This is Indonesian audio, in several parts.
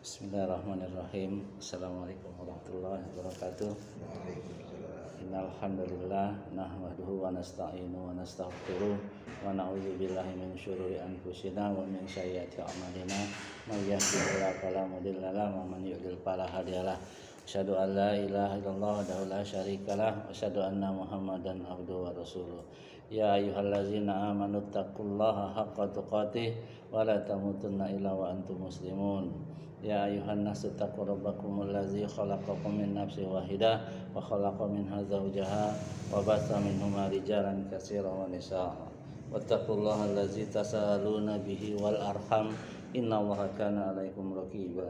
Bismillahirrahmanirrahim. Assalamualaikum warahmatullahi wabarakatuh. Innal hamdalillah nahmaduhu wa nasta'inu wa nastaghfiruh wa na'udzu billahi min syururi anfusina wa min sayyiati a'malina. May yahdihillahu fala mudilla lahu wa man yudlil fala hadiyalah. Asyhadu an la ilaha illallah wahdahu la syarikalah wa asyhadu anna Muhammadan abduhu wa rasuluh. Ya ayyuhallazina amanu taqullaha haqqa tuqatih wa la tamutunna illa wa antum muslimun. Ya ayuhan nasu taqu rabbakumul ladzi khalaqakum min nafsin wahidah wa khalaqa minha zawjaha wa batha minhuma rijalan katsiran wa nisaa. Wattaqullaha allazi tasaaluna bihi wal arham innallaha kana 'alaikum raqiba.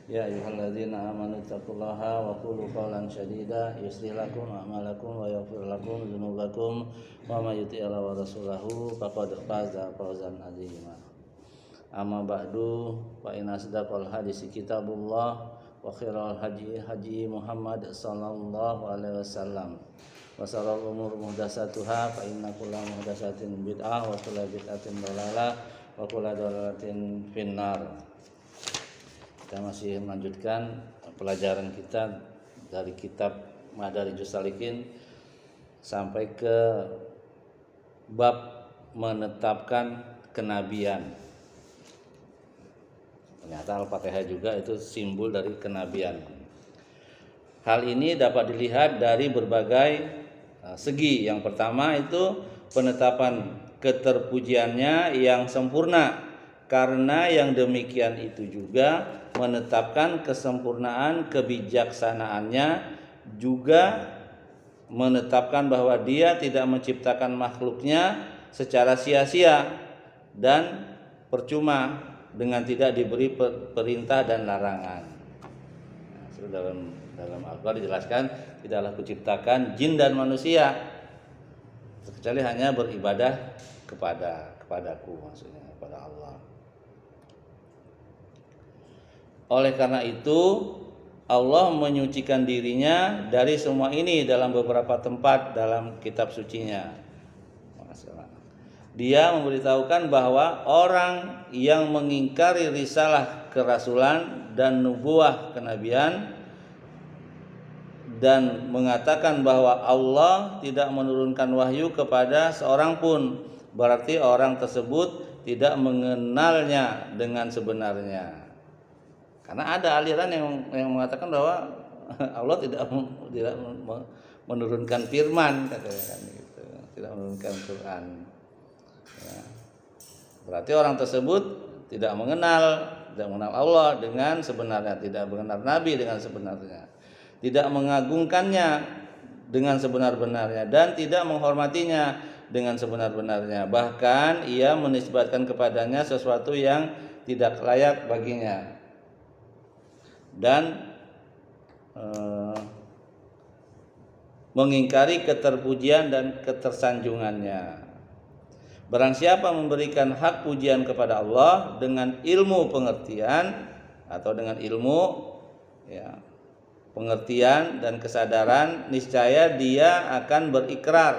Ya ayyuhalladzina amanu taqullaha wa qulu qawlan sadida yuslih lakum a'malakum wa yaghfir lakum dzunubakum wa may yuti'illah wa rasulahu faqad faza fawzan 'azima. Amma ba'du fa inna asdaqal hadisi kitabullah wa khairal haji Muhammad sallallahu alaihi wasallam wa sharral umur muhdatsatuha fa inna kulla muhdatsatin bid'ah wa kulla bid'atin dhalalah wa kulla dhalalatin finnar. Kita masih melanjutkan pelajaran kita dari kitab Madarijus Salikin sampai ke bab menetapkan kenabian. Ternyata Al-Fatihah juga itu simbol dari kenabian. Hal ini dapat dilihat dari berbagai segi. Yang pertama itu penetapan keterpujiannya yang sempurna. Karena yang demikian itu juga menetapkan kesempurnaan kebijaksanaannya, juga menetapkan bahwa dia tidak menciptakan makhluknya secara sia-sia dan percuma dengan tidak diberi perintah dan larangan. Dalam Al-Quran dijelaskan tidaklah kuciptakan jin dan manusia kecuali hanya beribadah kepadaku, maksudnya kepada Allah. Oleh karena itu Allah menyucikan dirinya dari semua ini dalam beberapa tempat dalam kitab sucinya. Dia memberitahukan bahwa orang yang mengingkari risalah kerasulan dan nubuah kenabian dan mengatakan bahwa Allah tidak menurunkan wahyu kepada seorang pun, berarti orang tersebut tidak mengenalnya dengan sebenarnya. Karena ada aliran yang mengatakan bahwa Allah tidak menurunkan firman, katanya kan gitu. Tidak menurunkan Quran. Ya. Berarti orang tersebut tidak mengenal Allah dengan sebenarnya, tidak mengenal Nabi dengan sebenarnya, tidak mengagungkannya dengan sebenar-benarnya, dan tidak menghormatinya dengan sebenar-benarnya. Bahkan ia menisbatkan kepadanya sesuatu yang tidak layak baginya dan mengingkari keterpujian dan ketersanjungannya. Barang siapa memberikan hak pujian kepada Allah dengan ilmu pengertian atau dengan ilmu pengertian dan kesadaran, niscaya dia akan berikrar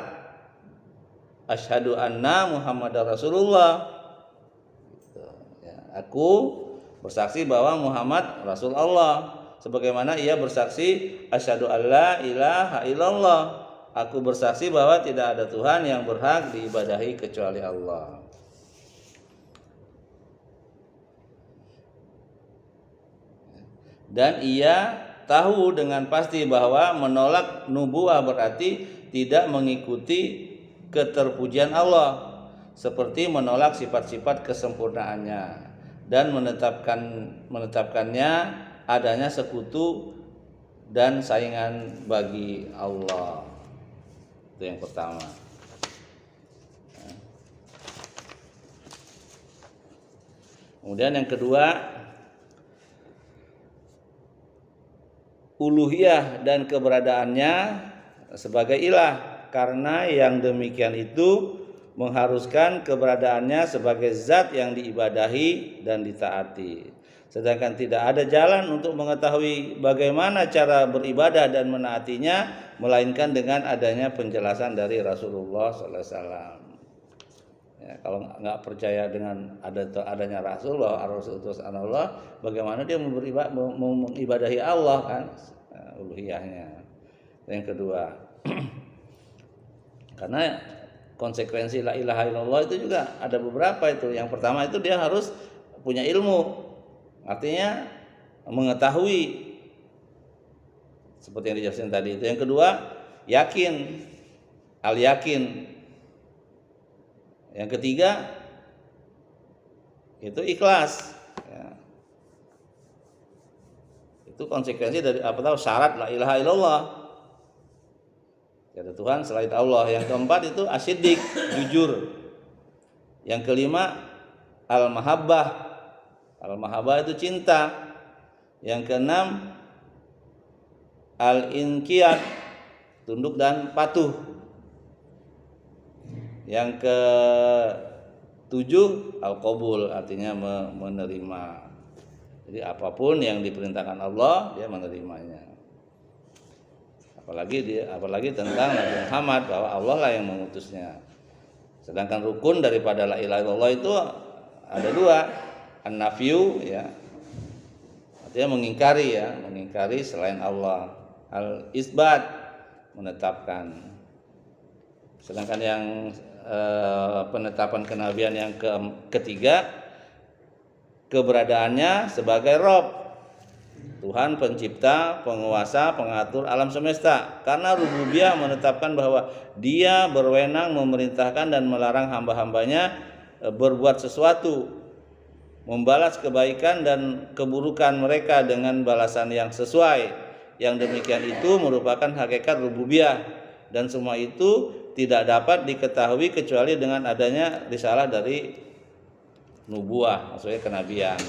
asyhadu anna Muhammadar Rasulullah. Aku bersaksi bahwa Muhammad Rasul Allah, sebagaimana ia bersaksi asyhadu alla ilaha illallah. Aku bersaksi bahwa tidak ada Tuhan yang berhak diibadahi kecuali Allah. Dan ia tahu dengan pasti bahwa menolak nubuah berarti tidak mengikuti keterpujian Allah, seperti menolak sifat-sifat kesempurnaannya dan menetapkannya adanya sekutu dan saingan bagi Allah. Itu yang pertama. Kemudian yang kedua, uluhiyah dan keberadaannya sebagai ilah, karena yang demikian itu mengharuskan keberadaannya sebagai zat yang diibadahi dan ditaati. Sedangkan tidak ada jalan untuk mengetahui bagaimana cara beribadah dan menaatinya, melainkan dengan adanya penjelasan dari Rasulullah SAW. Ya, kalau nggak percaya dengan adanya Rasul, bahwa Rasul utusan Allah, bagaimana dia mengibadahi Allah kan, uluhiyahnya. Yang kedua, karena konsekuensi la ilaha illallah itu juga ada beberapa itu. Yang pertama itu dia harus punya ilmu, artinya mengetahui seperti yang dijelaskan tadi itu. Yang kedua, yakin, al yakin. Yang ketiga itu ikhlas. Ya. Itu konsekuensi dari syarat la ilaha illallah. Tiada Tuhan selain Allah. Yang keempat itu asyidik, jujur. Yang kelima al-mahabbah. Al-mahabbah itu cinta. Yang keenam al-inqiyad, tunduk dan patuh. Yang ketujuh al-qabul, artinya menerima. Jadi apapun yang diperintahkan Allah, dia menerimanya. Apalagi tentang Nabi Muhammad, bahwa Allah lah yang mengutusnya. Sedangkan rukun daripada la ilaha illallah itu ada dua, an-nafyu, ya, artinya mengingkari selain Allah. Al-isbat, menetapkan. Sedangkan yang penetapan kenabian yang ketiga, keberadaannya sebagai Rabb, Tuhan pencipta, penguasa, pengatur alam semesta. Karena rububiyah menetapkan bahwa dia berwenang memerintahkan dan melarang hamba-hambanya berbuat sesuatu, membalas kebaikan dan keburukan mereka dengan balasan yang sesuai. Yang demikian itu merupakan hakikat rububiyah, dan semua itu tidak dapat diketahui kecuali dengan adanya risalah dari nubuah, maksudnya kenabian.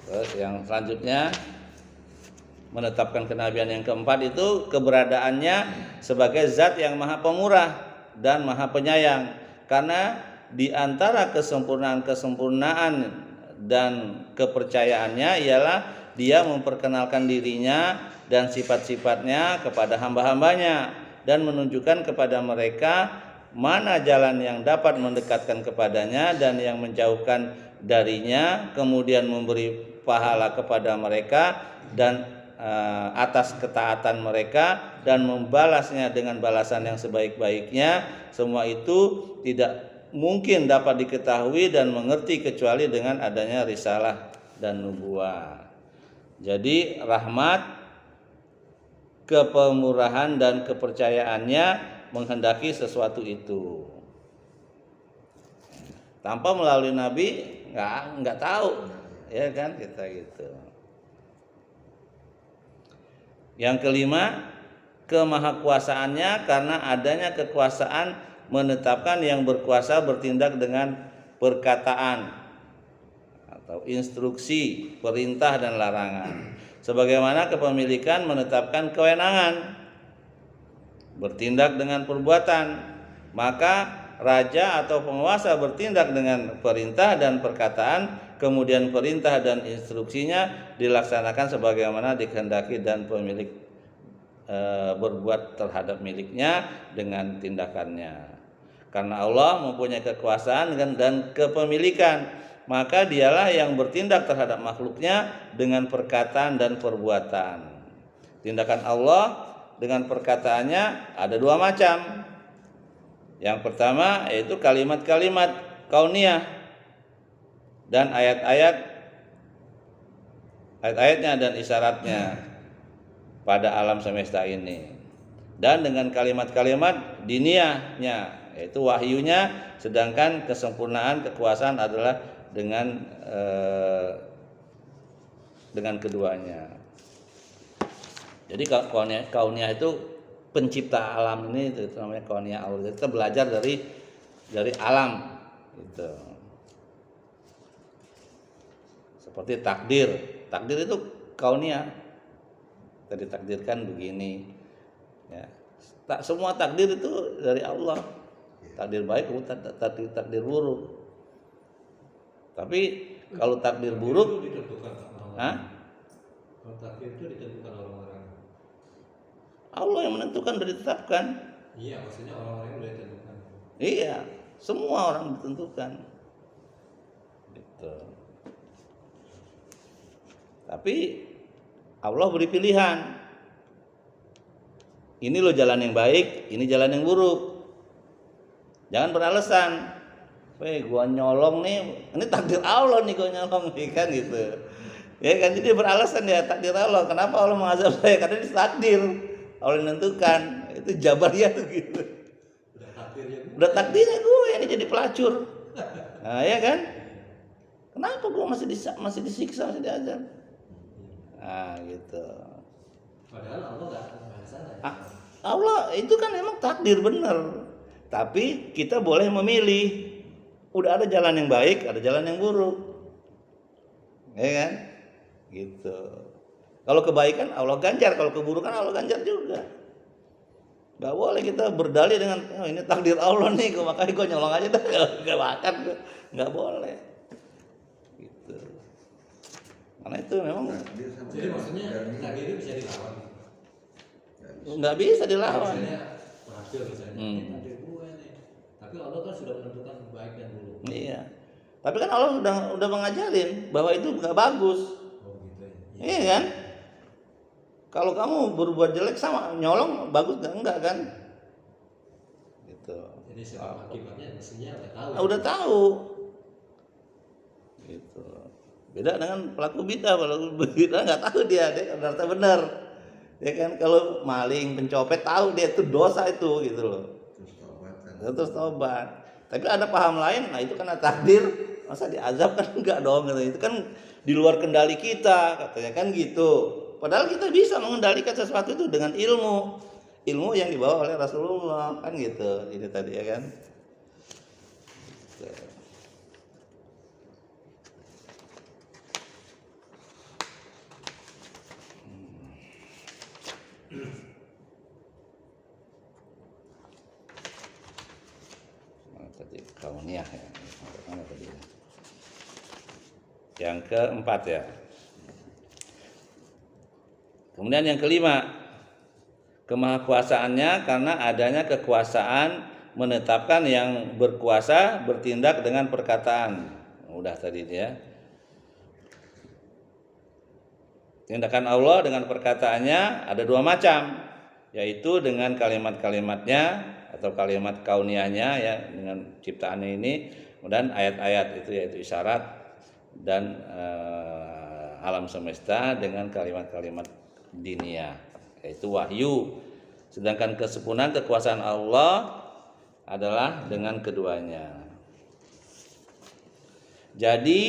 Terus yang selanjutnya, menetapkan kenabian yang keempat itu keberadaannya sebagai zat yang maha pemurah dan maha penyayang. Karena di antara kesempurnaan dan kepercayaannya ialah dia memperkenalkan dirinya dan sifat-sifatnya kepada hamba-hambanya, dan menunjukkan kepada mereka mana jalan yang dapat mendekatkan kepadanya dan yang menjauhkan darinya, kemudian memberi pahala kepada mereka dan atas ketaatan mereka, dan membalasnya dengan balasan yang sebaik-baiknya. Semua itu tidak mungkin dapat diketahui dan mengerti kecuali dengan adanya risalah dan nubuah. Jadi rahmat, kepemurahan dan kepercayaannya menghendaki sesuatu itu. Tanpa melalui nabi nggak tahu, ya kan, kita gitu. Yang kelima, kemahakuasaannya, karena adanya kekuasaan menetapkan yang berkuasa bertindak dengan perkataan atau instruksi, perintah dan larangan. Sebagaimana kepemilikan menetapkan kewenangan bertindak dengan perbuatan, maka raja atau penguasa bertindak dengan perintah dan perkataan, kemudian perintah dan instruksinya dilaksanakan sebagaimana dikehendaki, dan pemilik berbuat terhadap miliknya dengan tindakannya. Karena Allah mempunyai kekuasaan dan kepemilikan, maka dialah yang bertindak terhadap makhluknya dengan perkataan dan perbuatan. Tindakan Allah dengan perkataannya ada dua macam. Yang pertama yaitu kalimat-kalimat kauniyah dan ayat-ayatnya dan isyaratnya pada alam semesta ini. Dan dengan kalimat-kalimat diniyahnya, yaitu wahyunya, sedangkan kesempurnaan kekuasaan adalah dengan keduanya. Jadi kauniyah itu pencipta alam ini, itu namanya kauniyah Allah. Kita belajar dari alam gitu. Seperti takdir itu kauniyah. Kita ditakdirkan begini. Ya. Semua takdir itu dari Allah. Takdir baik, takdir buruk. Tapi kalau takdir buruk, kalau takdir itu ditentukan orang-orang. Allah yang menentukan, sudah ditetapkan. Iya, maksudnya orang-orang yang udah ditentukan. Iya, semua orang ditentukan. Gitu. Tapi Allah beri pilihan. Ini loh jalan yang baik, ini jalan yang buruk. Jangan beralasan. Gua nyolong nih, ini takdir Allah nih gua nyolong nih kan gitu. Ya kan, jadi beralasan ya takdir Allah. Kenapa Allah mengazab saya? Karena ini takdir. Allah menentukan. Itu jabariyah tuh gitu. Udah takdirnya gue ini jadi pelacur. Nah, ya kan? Kenapa gue masih disiksa, masih diazab? Nah, gitu. Padahal Allah nggak ke sana. Allah itu kan emang takdir bener. Tapi kita boleh memilih. Udah ada jalan yang baik, ada jalan yang buruk. Ya kan? Gitu. Kalau kebaikan Allah ganjar, kalau keburukan Allah ganjar juga. Gak boleh kita berdalih dengan ini takdir Allah nih, makanya gue nyolong aja dah, gak makan, gak boleh. Gitu. Karena itu memang. Jadi maksudnya takdir itu bisa dilawan. Nggak bisa dilawan. Misalnya berhasil misalnya, takdir gue nih. Tapi Allah kan sudah menentukan baik dan buruk. Iya. Tapi kan Allah udah mengajarin bahwa itu nggak bagus. Oh gitu ya. Iya kan? Kalau kamu berbuat jelek sama nyolong bagus enggak kan? Gitu. Jadi sebab akibatnya mestinya udah tahu. Udah tahu. Gitu. Beda dengan pelaku bid'ah nggak tahu dia ternyata benar. Ya kan, kalau maling, pencopet tahu dia itu dosa itu gitu loh. Terus tobat. Tapi ada paham lain, nah itu karena takdir, masa diazab kan enggak dong gitu. Itu kan di luar kendali kita katanya kan gitu. Padahal kita bisa mengendalikan sesuatu itu dengan ilmu yang dibawa oleh Rasulullah kan gitu. Ini tadi ya kan. Tadi kauniyah ya. Mana tadi? Yang keempat ya. Kemudian yang kelima, kemahakuasaannya karena adanya kekuasaan menetapkan yang berkuasa bertindak dengan perkataan. Udah tadi ya. Tindakan Allah dengan perkataannya ada dua macam, yaitu dengan kalimat-kalimatnya atau kalimat kauniyahnya ya dengan ciptaannya ini, kemudian ayat-ayat itu yaitu isyarat dan alam semesta dengan kalimat-kalimat diniyah yaitu wahyu. Sedangkan kesempurnaan kekuasaan Allah adalah dengan keduanya. Jadi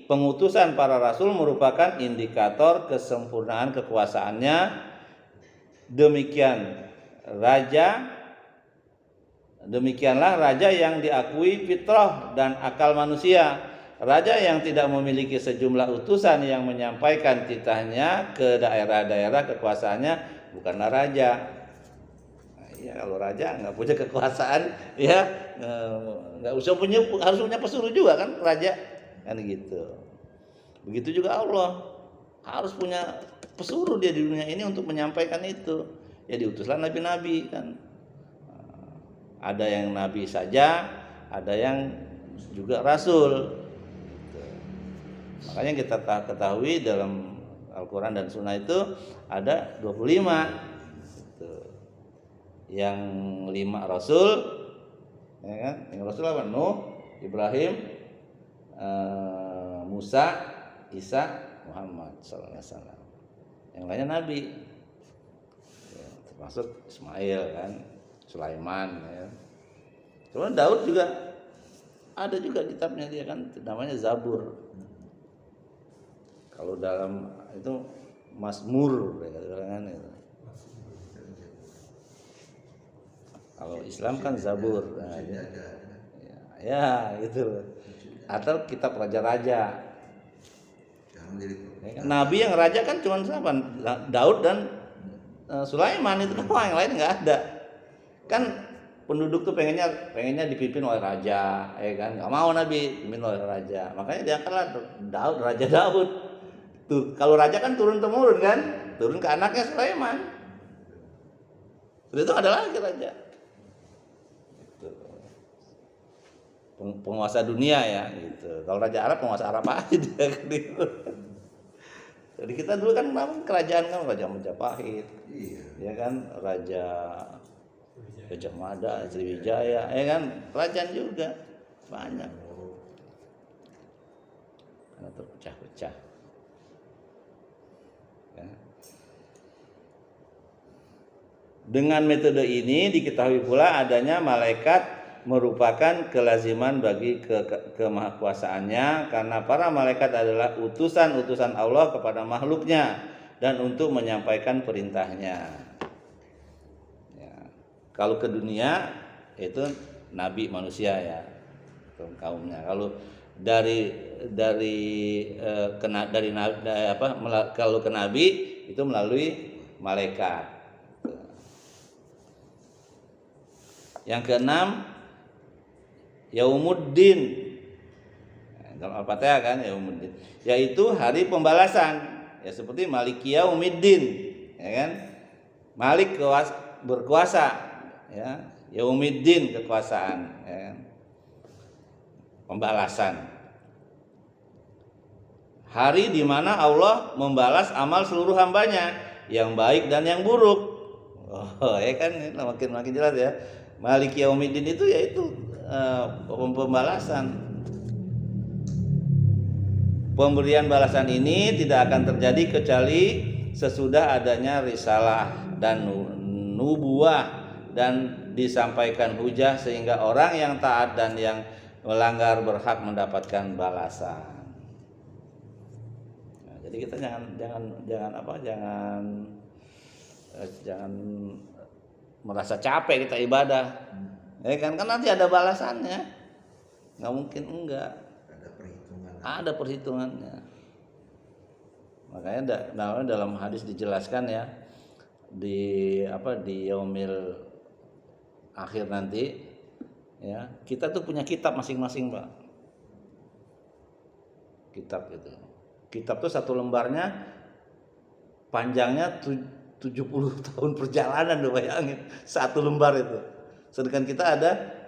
pengutusan para rasul merupakan indikator kesempurnaan kekuasaannya. Demikianlah raja yang diakui fitrah dan akal manusia. Raja yang tidak memiliki sejumlah utusan yang menyampaikan titahnya ke daerah-daerah kekuasaannya bukanlah raja. Nah, ya kalau raja nggak punya kekuasaan, ya nggak usah harus punya pesuruh juga kan raja, kan gitu. Begitu juga Allah harus punya pesuruh dia di dunia ini untuk menyampaikan itu. Ya diutuslah nabi-nabi kan. Ada yang nabi saja, ada yang juga rasul. Makanya kita ketahui dalam Al-Quran dan Sunnah itu ada 25 gitu. Yang 5 Rasul ya kan? Yang Rasul apa? Nuh, Ibrahim, Musa, Isa, Muhammad SAW. Yang lainnya Nabi ya, termasuk Ismail kan, Sulaiman ya. Kemudian Daud juga ada juga kitabnya dia kan namanya Zabur. Kalau dalam itu Mazmur kan itu. Kalau Islam kan Zabur. Nah, ya gitu. Atau kitab raja-raja. Nabi yang raja kan cuma siapa? Daud dan Sulaiman itu doang, yang lain nggak ada. Kan penduduk tuh pengennya dipimpin oleh raja, ya kan? Nggak mau Nabi dipimpin oleh raja. Makanya diangkatlah Daud, Raja Daud. Tuh, kalau raja kan turun temurun kan, turun ke anaknya Sulaiman. Setelah itu ada lagi raja. Gitu. Penguasa dunia ya gitu. Kalau raja Arab penguasa Arab aja dia gitu. Jadi kita dulu kan kerajaan kan Raja Majapahit. Iya. Ya kan Raja Gajah Mada, Sriwijaya, ya kan kerajaan juga banyak. Karena terpecah-pecah. Ya. Dengan metode ini diketahui pula adanya malaikat merupakan kelaziman bagi kemahakuasaannya karena para malaikat adalah utusan-utusan Allah kepada makhluknya dan untuk menyampaikan perintahnya. Ya. Kalau ke dunia itu nabi manusia ya kaumnya. Kalau kalau ke nabi itu melalui malaikat. Yang keenam, Yaumuddin. Dalam Al-Fatihah kan Yaumuddin, yaitu hari pembalasan. Ya seperti Maliki Yaumiddin, ya kan? Malik berkuasa, ya. Yaumiddin kekuasaan, ya kan? Pembalasan. Hari di mana Allah membalas amal seluruh hambanya, yang baik dan yang buruk. Oh, ya kan makin jelas ya. Maliki Yaumiddin itu yaitu pembalasan. Pemberian balasan ini tidak akan terjadi kecuali sesudah adanya risalah dan nubuah dan disampaikan hujah sehingga orang yang taat dan yang melanggar berhak mendapatkan balasan. Nah, jadi kita jangan merasa capek kita ibadah. Ya kan nanti ada balasannya. Nggak mungkin enggak. Ada perhitungannya. Makanya dalam hadis dijelaskan ya di yaumil akhir nanti ya, kita tuh punya kitab masing-masing, Pak. Kitab itu. Kitab tuh satu lembarnya panjangnya 70 tahun perjalanan, lu bayangin. Satu lembar itu. Sedangkan kita ada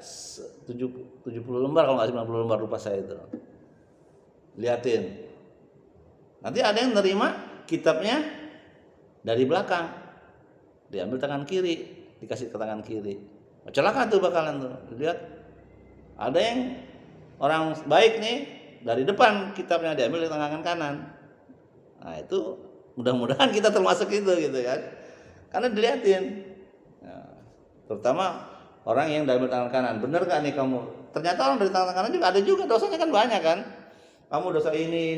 70 lembar kalau nggak 90 lembar lupa saya itu. Liatin. Nanti ada yang nerima kitabnya dari belakang. Diambil tangan kiri, dikasih ke tangan kiri. Celaka tuh bakalan tuh. Lihat. Ada yang orang baik nih dari depan kitabnya diambil di tangan kanan. Nah, itu mudah-mudahan kita termasuk itu gitu kan. Karena dilihatin. Nah, terutama orang yang diambil tangan kanan. Bener gak nih kamu? Ternyata orang dari tangan kanan juga ada juga dosanya kan banyak kan. Kamu dosa ini,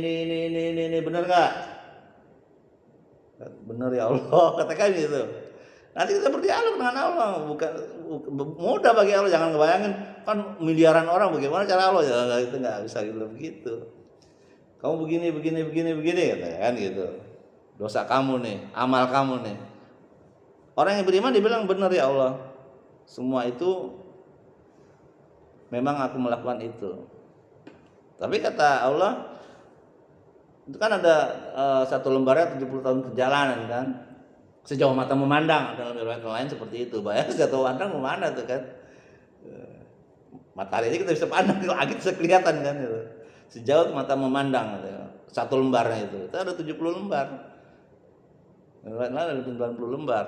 bener gak? Bener ya Allah, katakan gitu. Nanti kita berdialog dengan Allah, bukan mudah bagi Allah. Jangan ngebayangin kan miliaran orang bagaimana cara Allah, ya itu nggak bisa gitu begitu. Kamu begini kan gitu. Dosa kamu nih, amal kamu nih. Orang yang beriman dibilang benar ya Allah. Semua itu memang aku melakukan itu. Tapi kata Allah itu kan ada satu lembarnya 70 tahun perjalanan kan. Sejauh mata memandang, dalam riwayat lain seperti itu. Bayang sejauh pandang kemana tuh kan? Matahari aja kita bisa pandang, langit bisa kelihatan kan gitu. Sejauh mata memandang gitu. Satu lembarnya itu ada 70 lembar. Riwayat lain ada 90 lembar.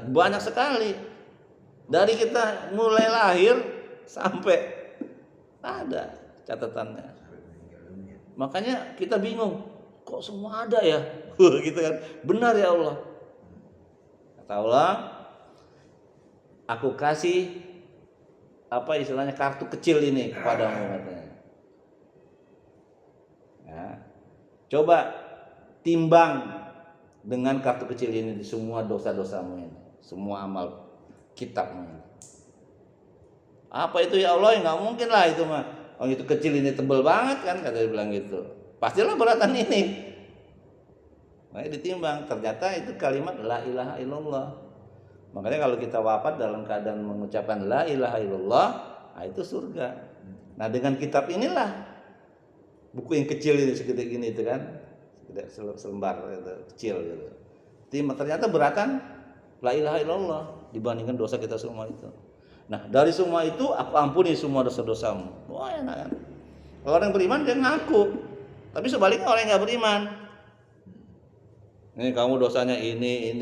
Banyak sekali. Dari kita mulai lahir sampai ada catatannya. Makanya kita bingung, kok semua ada ya? Gitu kan. Benar ya Allah. Kata Allah, aku kasih istilahnya kartu kecil ini kepadamu katanya. Ya. Coba timbang dengan kartu kecil ini di semua dosa-dosamu ini, semua amal kitabmu ini. Apa itu ya Allah? Nggak mungkin lah itu mah. Oh itu kecil ini tebel banget kan, kata dia bilang gitu. Pastilah beratan ini. Makanya ditimbang, ternyata itu kalimat la ilaha illallah. Makanya kalau kita wafat dalam keadaan mengucapkan la ilaha illallah, nah itu surga. Nah dengan kitab inilah, buku yang kecil ini segede gini itu kan, selembar itu kecil gitu. Ternyata beratan La ilaha illallah dibandingkan dosa kita semua itu. Nah, dari semua itu aku ampuni semua dosa-dosamu. Wah, enak kan? Kalau orang beriman dia ngaku. Tapi sebaliknya orang yang nggak beriman, ini kamu dosanya ini.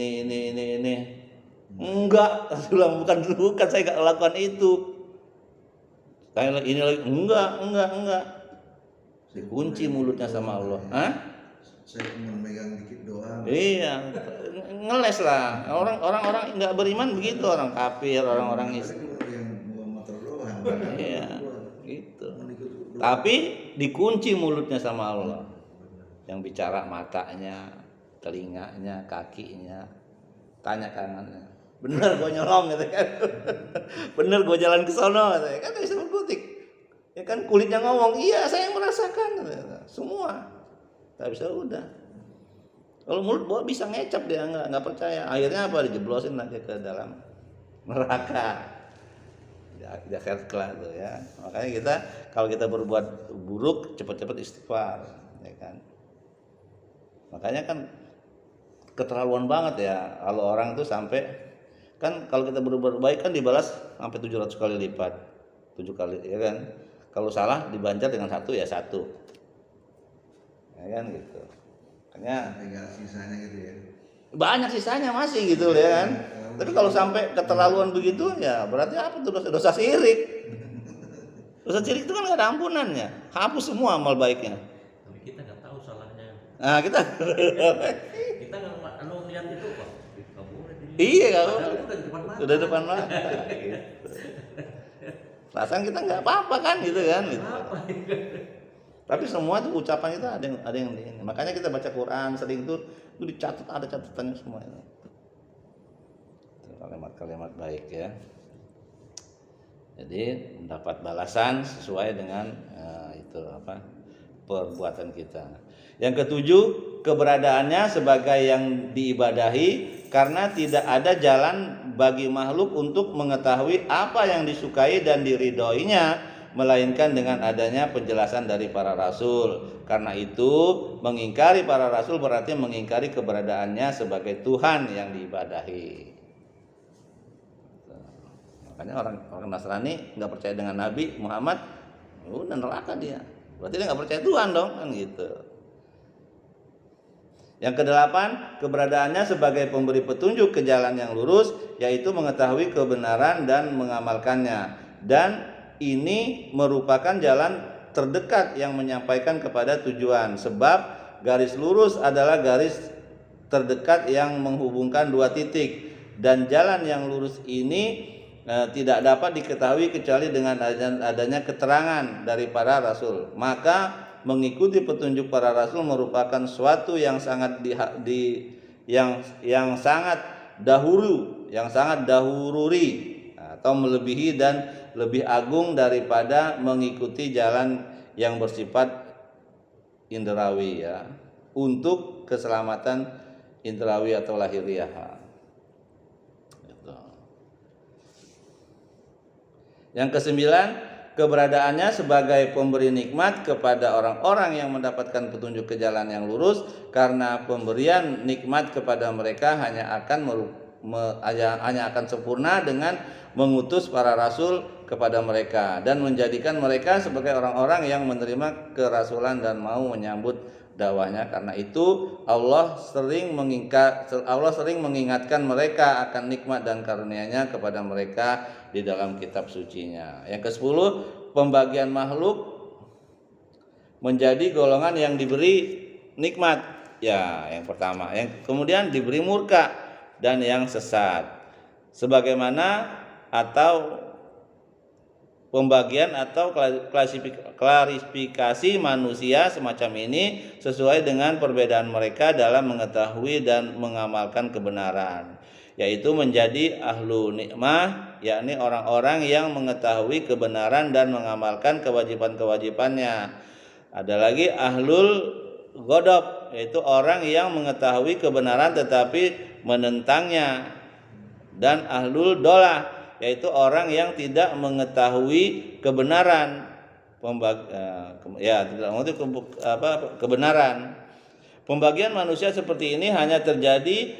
Enggak, bukan saya nggak lakukan itu. Saya ini lagi enggak. Dikunci mulutnya sama Allah. Hah? Saya cuma megang dikit doang. Iya, ngeles lah. Orang nggak beriman begitu, orang kafir, orang Yang bawa motor doang. iya, gitu. Tapi dikunci mulutnya sama Allah. Yang bicara matanya, telinganya, kakinya, tanya kanannya. Bener gue nyolong gitu kan. Bener gue jalan ke sono gitu kan, bisa berkutik. Ya kan kulitnya ngomong, iya saya yang merasakan gitu. Semua. Tak bisa udah. Kalau mulut bisa ngecap dia nggak percaya. Akhirnya apa? Dijeblosin aja ke dalam neraka. Jakarta kelak tuh ya. Makanya kita kalau kita berbuat buruk cepat-cepat istighfar, ya kan. Makanya kan keterlaluan banget ya kalau orang tuh sampai kan kalau kita berbuat baik kan dibalas sampai 700 kali lipat. 7 kali ya kan. Kalau salah dibancar dengan 1 ya 1. Ya kan gitu. Makanya Enggak sisanya gitu ya. banyak sisanya masih gitu ya kan. Tapi kalau sampai keterlaluan begitu ya berarti apa tuh dosa sirik. Dosa sirik itu kan nggak ada ampunannya. Hapus semua amal baiknya. Tapi kita nggak tahu salahnya. Nah kita Kita nggak lihat itu kok. Nggak boleh. iya kalau Padahal itu udah di depan mata. udah depan mata. Gitu. Perasaan kita nggak apa-apa kan gitu kan. Gitu. Apa? Tapi semua tuh ucapan itu ada yang ini. Makanya kita baca Quran sering tuh itu dicatat, ada catatannya semua itu. Kalimat-kalimat baik ya. Jadi mendapat balasan sesuai dengan itu apa perbuatan kita. Yang ketujuh, keberadaannya sebagai yang diibadahi karena tidak ada jalan bagi makhluk untuk mengetahui apa yang disukai dan diridhoinya melainkan dengan adanya penjelasan dari para rasul. Karena itu mengingkari para rasul berarti mengingkari keberadaannya sebagai Tuhan yang diibadahi. Makanya orang Nasrani nggak percaya dengan Nabi Muhammad, udah neraka dia. Berarti dia nggak percaya Tuhan dong, kan gitu. Yang kedelapan, keberadaannya sebagai pemberi petunjuk ke jalan yang lurus, yaitu mengetahui kebenaran dan mengamalkannya. Dan ini merupakan jalan terdekat yang menyampaikan kepada tujuan. Sebab garis lurus adalah garis terdekat yang menghubungkan dua titik. Dan jalan yang lurus ini tidak dapat diketahui kecuali dengan adanya keterangan dari para rasul. Maka mengikuti petunjuk para rasul merupakan suatu yang sangat yang sangat dahururi atau melebihi dan lebih agung daripada mengikuti jalan yang bersifat indrawi ya, untuk keselamatan indrawi atau lahiriah. Yang kesembilan, keberadaannya sebagai pemberi nikmat kepada orang-orang yang mendapatkan petunjuk ke jalan yang lurus, karena pemberian nikmat kepada mereka hanya akan sempurna dengan mengutus para rasul kepada mereka dan menjadikan mereka sebagai orang-orang yang menerima kerasulan dan mau menyambut dakwahnya. Karena itu Allah sering mengingatkan mereka akan nikmat dan karunia-Nya kepada mereka di dalam kitab sucinya. Yang ke-10, pembagian makhluk menjadi golongan yang diberi nikmat. Ya, yang pertama, yang kemudian diberi murka dan yang sesat. Sebagaimana atau pembagian atau klarifikasi manusia semacam ini sesuai dengan perbedaan mereka dalam mengetahui dan mengamalkan kebenaran, yaitu menjadi ahlu nikmah, yakni orang-orang yang mengetahui kebenaran dan mengamalkan kewajiban-kewajibannya. Ada lagi ahlul ghadab, yaitu orang yang mengetahui kebenaran tetapi menentangnya. Dan ahlul dolah, yaitu orang yang tidak mengetahui kebenaran, tidak mengetahui kebenaran. Pembagian manusia seperti ini hanya terjadi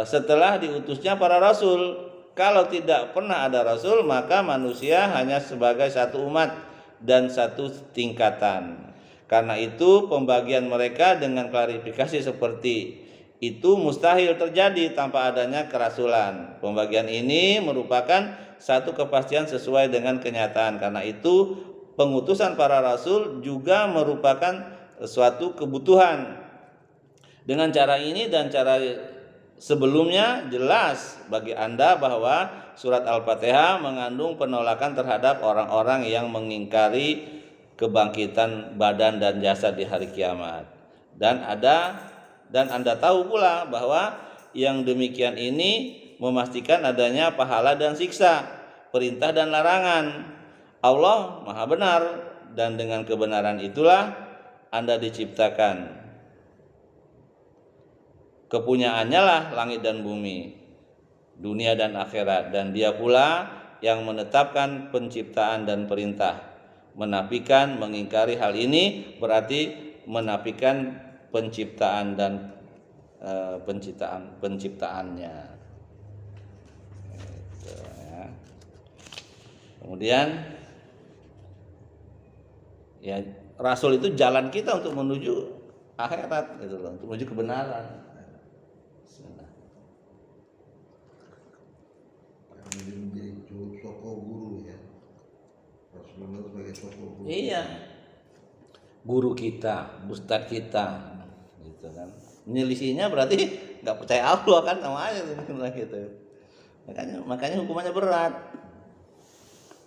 setelah diutusnya para rasul. Kalau tidak pernah ada rasul, maka manusia hanya sebagai satu umat dan satu tingkatan. Karena itu pembagian mereka dengan klarifikasi seperti itu mustahil terjadi tanpa adanya kerasulan. Pembagian ini merupakan satu kepastian sesuai dengan kenyataan. Karena itu pengutusan para rasul juga merupakan suatu kebutuhan. Dengan cara ini dan cara sebelumnya jelas bagi Anda bahwa surat Al-Fatihah mengandung penolakan terhadap orang-orang yang mengingkari kebangkitan badan dan jasad di hari kiamat. Dan Anda tahu pula bahwa yang demikian ini memastikan adanya pahala dan siksa, perintah dan larangan. Allah Maha benar dan dengan kebenaran itulah Anda diciptakan. Kepunyaannya lah langit dan bumi, dunia dan akhirat, dan Dia pula yang menetapkan penciptaan dan perintah. Menafikan, mengingkari hal ini berarti menafikan penciptaan dan penciptaannya. Gitu, ya. Kemudian ya Rasul itu jalan kita untuk menuju akhirat, gitu loh, untuk menuju kebenaran. Menjadi tokoh guru ya. Rasulullah sebagai tokoh guru. Iya, guru kita, ustadz kita, gitu kan. Menyelisihinya berarti nggak percaya Allah kan, sama aja gitu. Makanya hukumannya berat.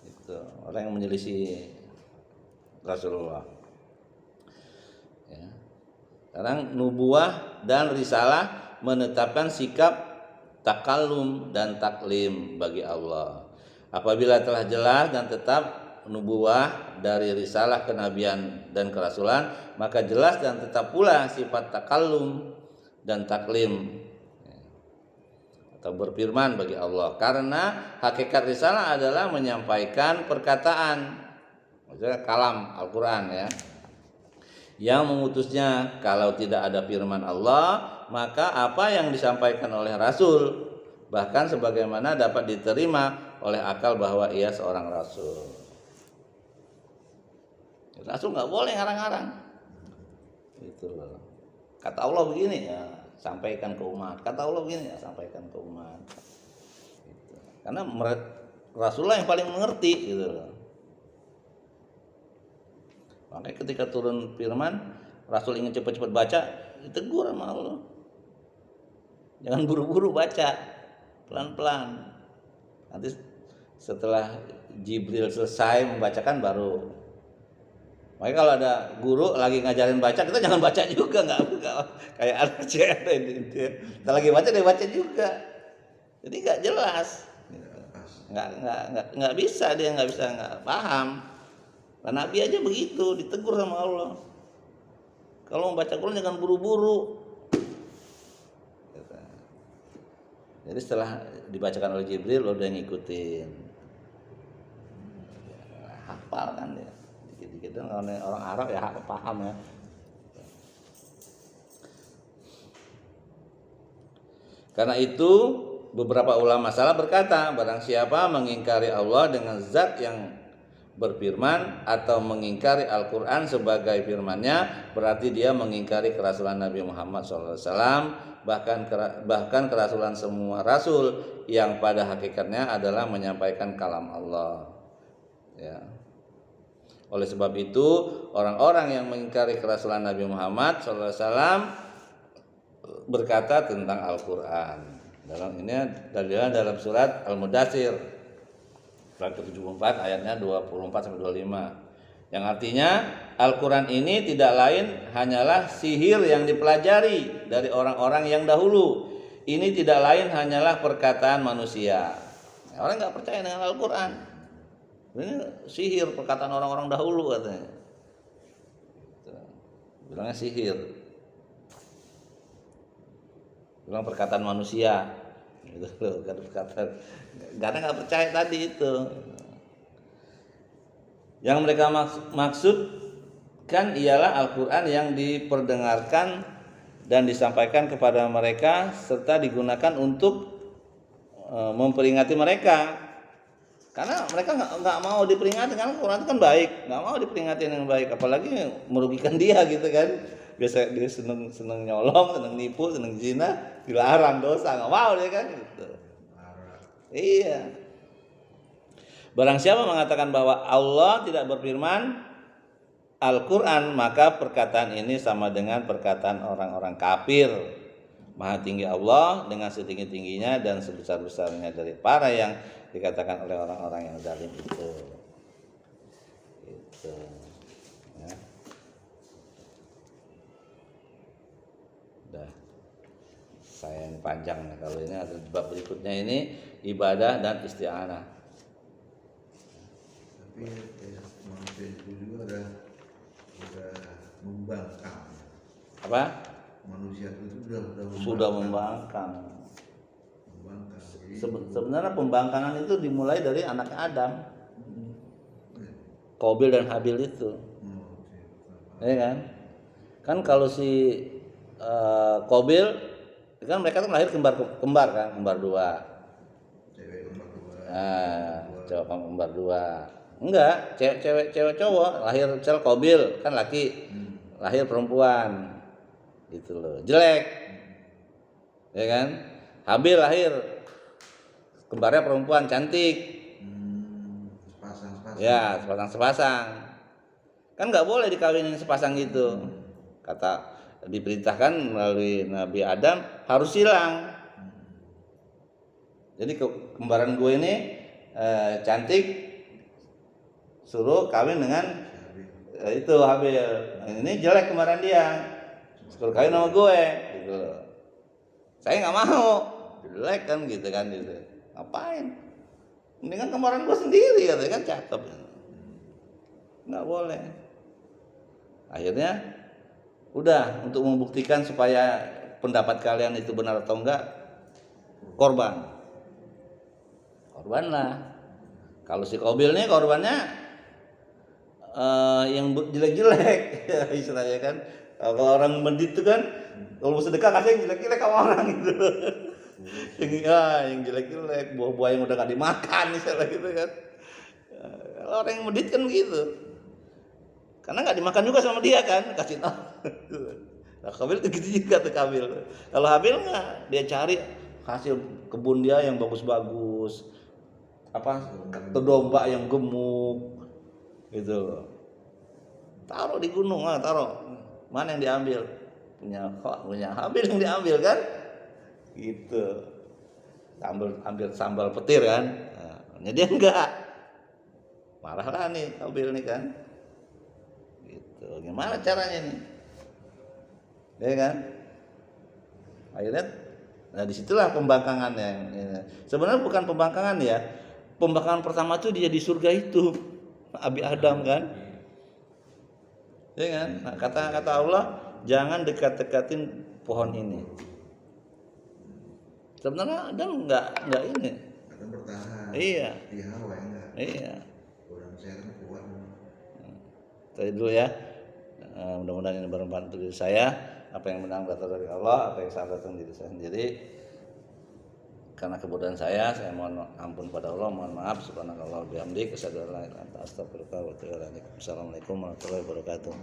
Gitu. Orang yang menyelisih Rasulullah. Ya. Sekarang nubuah dan risalah menetapkan sikap takallum dan taklim bagi Allah. Apabila telah jelas dan tetap nubuah dari risalah kenabian dan kerasulan, maka jelas dan tetap pula sifat takallum dan taklim atau berfirman bagi Allah. Karena hakikat risalah adalah menyampaikan perkataan, maksudnya kalam Al-Quran ya, yang mengutusnya. Kalau tidak ada firman Allah, maka apa yang disampaikan oleh Rasul bahkan sebagaimana dapat diterima oleh akal bahwa ia seorang Rasul. Rasul nggak boleh ngarang-ngarang. Gitu loh. Kata Allah begini ya, sampaikan ke umat. Kata Allah begini ya, sampaikan ke umat. Gitu. Karena Rasulullah yang paling mengerti gitu loh. Makanya ketika turun firman, Rasul ingin cepat-cepat baca, ditegur sama Allah. Jangan buru-buru baca, pelan-pelan. Nanti setelah Jibril selesai membacakan baru. Makanya kalau ada guru lagi ngajarin baca, kita jangan baca juga, nggak kayak anak kecil. Kita lagi baca, dia baca juga. Jadi nggak jelas, nggak bisa, dia nggak paham. Nah, Nabi aja begitu, ditegur sama Allah. Kalau membaca Quran jangan buru-buru. Jadi setelah dibacakan oleh Jibril, udah ngikutin. Hafal kan dia. Dikit-dikit orang Arab ya paham ya. Karena itu beberapa ulama salaf berkata, barang siapa mengingkari Allah dengan zat yang berfirman atau mengingkari Al-Quran sebagai firman-Nya, berarti dia mengingkari kerasulan Nabi Muhammad SAW, bahkan kerasulan semua rasul yang pada hakikatnya adalah menyampaikan kalam Allah. Ya. Oleh sebab itu, orang-orang yang mengingkari kerasulan Nabi Muhammad SAW berkata tentang Al-Quran. Dalam surat Al-Mudaththir, surat ke-74 ayatnya 24-25. Yang artinya Al-Quran ini tidak lain hanyalah sihir yang dipelajari dari orang-orang yang dahulu. Ini tidak lain hanyalah perkataan manusia. Orang nggak percaya dengan Al-Quran. Ini sihir, perkataan orang-orang dahulu katanya. Bilangnya sihir. Bilang perkataan manusia. Gitu loh, perkataan. Karena nggak percaya tadi itu. Yang mereka maksudkan ialah Al-Quran yang diperdengarkan dan disampaikan kepada mereka serta digunakan untuk memperingati mereka. Karena mereka nggak mau diperingati, karena Quran itu kan baik, nggak mau diperingati yang baik, apalagi merugikan dia gitu kan. Biasa dia seneng nyolong, seneng nipu, seneng zina, dilarang dosa, nggak mau dia kan gitu. Iya. Barang siapa mengatakan bahwa Allah tidak berfirman Al-Quran, maka perkataan ini sama dengan perkataan orang-orang kafir. Maha tinggi Allah dengan setinggi-tingginya dan sebesar-besarnya dari para yang dikatakan oleh orang-orang yang zalim itu. Gitu. Ya. Udah. Saya yang panjang nih kalau ini ada bab berikutnya ini ibadah dan isti'anah. Tapi manusia itu juga udah membangkang. Apa? Manusia itu Sudah membangkang. Jadi, Sebenarnya pembangkangan itu dimulai dari anak Adam, Qabil dan Habil itu, ya kan? Kan kalau si Qabil, kan mereka tuh lahir kembar kan, kembar dua. cewek kembar dua. Cowok kembar dua. Enggak, cewek cowok lahir misal Qabil kan laki, lahir perempuan, gitu loh, jelek, ya kan? Habil lahir kembarnya perempuan cantik, Sepasang. ya sepasang. Kan nggak boleh dikawinin sepasang gitu. Kata diperintahkan melalui Nabi Adam harus silang. Jadi kembaran gue ini cantik, suruh kawin dengan itu Habil. Ini jelek kembaran dia, suruh kawin sama gue. Gitu. Saya nggak mau, jelek kan gitu kan gitu. Ngapain? Ini kan kembaran gue sendiri katanya kan cakep. Nggak boleh. Akhirnya udah untuk membuktikan supaya pendapat kalian itu benar atau enggak, korbanlah. Kalau si Qabil nih korbannya yang jelek-jelek istilahnya kan. Kalau orang medit itu kan kalau mau sedekah kasih yang jelek-jelek sama orang gitu. Yang jelek-jelek, buah-buah yang udah gak dimakan misalnya gitu kan. Kalau orang yang medit kan begitu, karena gak dimakan juga sama dia kan, kasih tahu. Nah, Qabil itu gitu juga tuh Qabil. Kalau Habil nggak, dia cari hasil kebun dia yang bagus-bagus, domba yang gemuk, gitu. Taruh di gunung, taruh. Mana yang diambil? Punya Habil yang diambil kan? Gitu. Ambil sambal petir kan? Nah, dia enggak. Marahlah nih Qabil nih kan? Gitu. Gimana caranya nih? Ya kan? Akhirnya, nah disitulah pembangkangannya. Sebenarnya bukan pembangkangan ya. Pembangkangan pertama tuh dia di surga itu, Abi Adam kan? Ya kan? Nah, kata Allah, jangan dekat-dekatin pohon ini. Sebenarnya Adam nggak ini. Adam bertahan. Iya. Di Hawa enggak. Iya. Orang sekarang kuat. Tadi dulu ya. Mudah-mudahan ini bermanfaat untuk diri saya. Apa yang benar datang dari Allah, apa yang salah datang dari saya sendiri. Karena kebodohan saya mohon ampun pada Allah, mohon maaf. Subhanallah bihamdik, asyhadu an la ilaha illa anta, astaghfiruka wa atubu ilaik. Assalamualaikum warahmatullahi wabarakatuh.